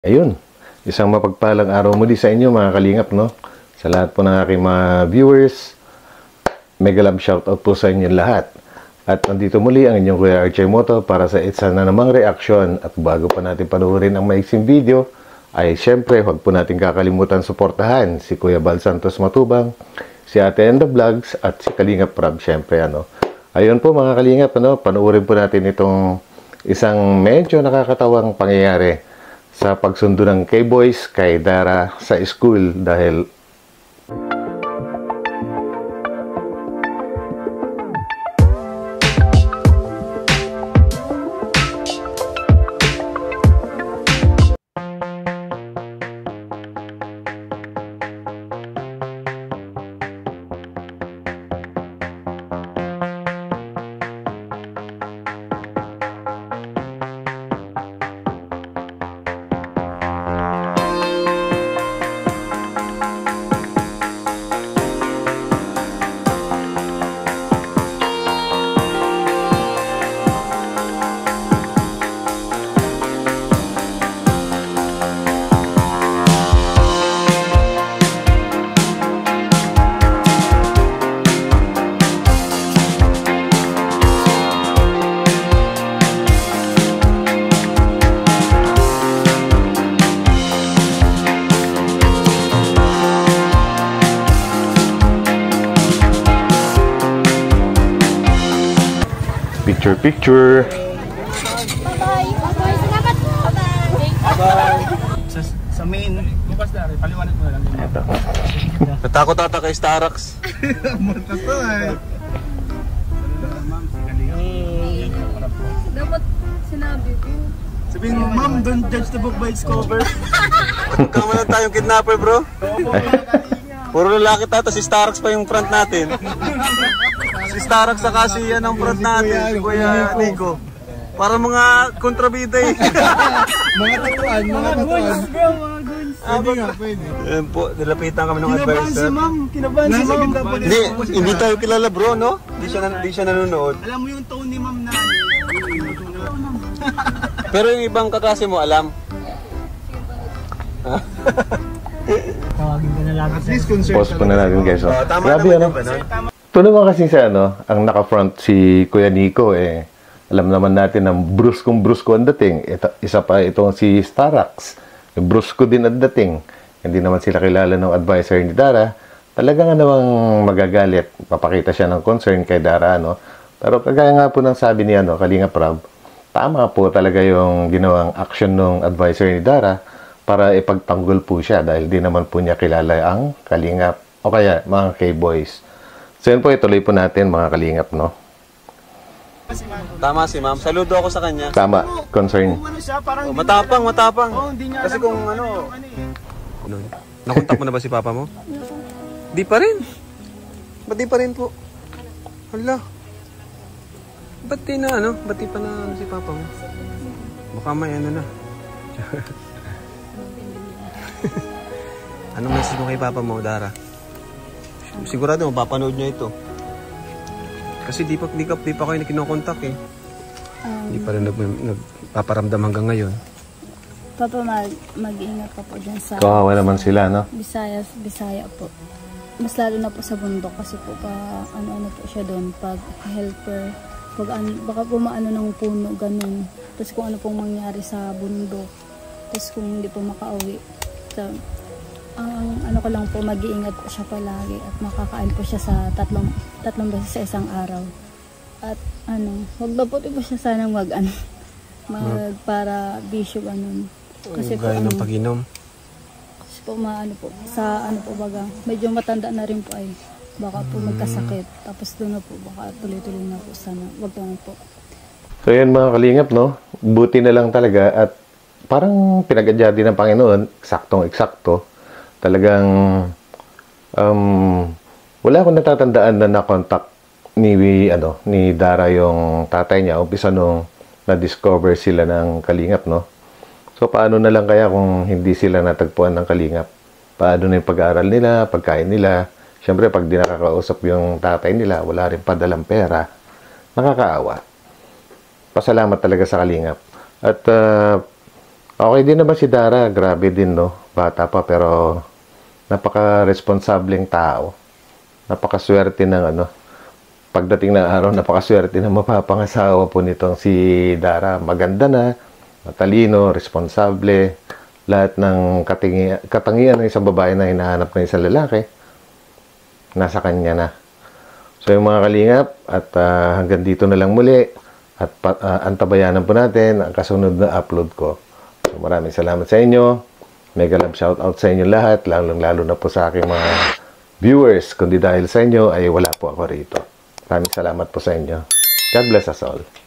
Ayun, isang mapagpalang araw muli sa inyo mga kalingap, no? Sa lahat po ng aking mga viewers, mega love shoutout po sa inyo lahat. At nandito muli ang inyong Kuya Archie Moto para sa isa na namang reaksyon. At bago pa natin panuorin ang maiksing video, ay syempre huwag po natin kakalimutan suportahan si Kuya Bal Santos Matubang, si Ate Enda Vlogs at si Kalingap Rob, syempre ano. Ayun po mga kalingap, ano, panuorin po natin itong isang medyo nakakatawang pangyayari sa pagsundo ng K-Boys kay Dara sa school dahil picture. Bye-bye. Bye-bye. Salamat po. Bye-bye. Sa main. Bukas na rin. Paliwanag mo na lang. Ito. Natakot ata kay Starax. Munta to eh. Dapat sinabi ko. Sabihin mo, ma'am, don't judge the book by its cover. Kama lang tayong kidnapper, bro. Puro lalaki tata, si Starax pa yung front natin. Si Starax saka si yan ang front natin, si Kuya Nico. Para mga kontrabida eh. Mga tatuan, mga tatuan. Pwede nga, pwede. Ayan po, nilapitan kami ng Kinabahan si advisor. ma'am, kinabahan si ma'am. Hindi tayo kilala bro, no? Hindi siya nanonood. Alam mo yung tone ni ma'am na Pero yung ibang kaklase mo, alam? tawagin ka na lang. At least concerned. Pause po na natin guys. Oh. Tama Grabe naman ano. yung ganun. Ito naman kasi sa ano, ang naka-front si Kuya Nico eh. Alam naman natin na bruskong ang dating. Isa pa itong si Starax. Brusko din ang dating. Hindi naman sila kilala ng advisor ni Dara. Talagang namang magagalit. Papakita siya ng concern kay Dara, no? Pero kagaya nga po ng sabi ni ano, Kalingap Rob, tama po talaga yung ginawang action ng advisor ni Dara para ipagtanggol po siya dahil di naman po niya kilala ang Kalingap o kaya mga K-Boys. So yun po, ituloy po natin mga Kalingap, no? Tama si ma'am. Saludo ako sa kanya. Tama, concern. Ano siya, parang Matapang. hindi niya Kasi alam kung ano... Nakontak mo na ba si papa mo? Di pa rin. Ba't di pa rin po? Hala. Ba't di na ano? Ba't di pa na ano si papa mo? Baka may ano na. Anong message mo kay papa mo, Dara? Sigurado mapapanood niya ito. Kasi di pa kayo kinokontak eh. Di pa rin nagpaparamdam hanggang ngayon. Papa, mag-iingat ka po dyan sa Kawawa naman sila, no? Bisaya po. Mas lalo na po sa bundok kasi po ano po siya doon pag helper. Baka po maano ng puno, ganun. Tapos kung ano pong mangyari sa bundok. Tapos kung hindi po makauwi. So, ang ano ko lang po, mag-iingat po siya palagi at makakain po siya sa tatlong beses sa isang araw. At ano, wag ba po siya sanang para bisyo ganun. Kasi po Gaya ng pag-inom. kasi po maano po, sa ano po baga, medyo matanda na rin po ay baka po magkasakit. Tapos doon na po, baka tuloy-tuloy na po sana. Wag naman po. So yan mga Kalingap, no? Buti na lang talaga at parang pinagadya din ng Panginoon, eksaktong-eksakto. Talagang wala akong natatandaan na na-contact ni Dara yung tatay niya umpisa nung na-discover sila ng Kalingap, no? So paano na lang kaya kung hindi sila natagpuan ng Kalingap? Paano na yung pag-aaral nila, pagkain nila? Siyempre pag di nakakausap yung tatay nila, wala rin padalang pera. Nakakaawa. Pasalamat talaga sa Kalingap. At Okay din naman si Dara. Grabe din, no? Bata pa, pero napaka-responsableng tao. Napakaswerte ng ano. Pagdating ng araw, napakaswerte ng mapapangasawa po nitong si Dara. Maganda na, matalino, responsable. Lahat ng katangian ng isang babae na hinahanap ng isang lalaki, nasa kanya na. So yung mga kalingap, at hanggang dito na lang muli. At antabayanan po natin ang kasunod na upload ko. So, maraming salamat sa inyo. Mega love shoutout sa inyo lahat. Lalo na po sa aking mga viewers. Kundi dahil sa inyo ay wala po ako rito. Maraming salamat po sa inyo. God bless us all.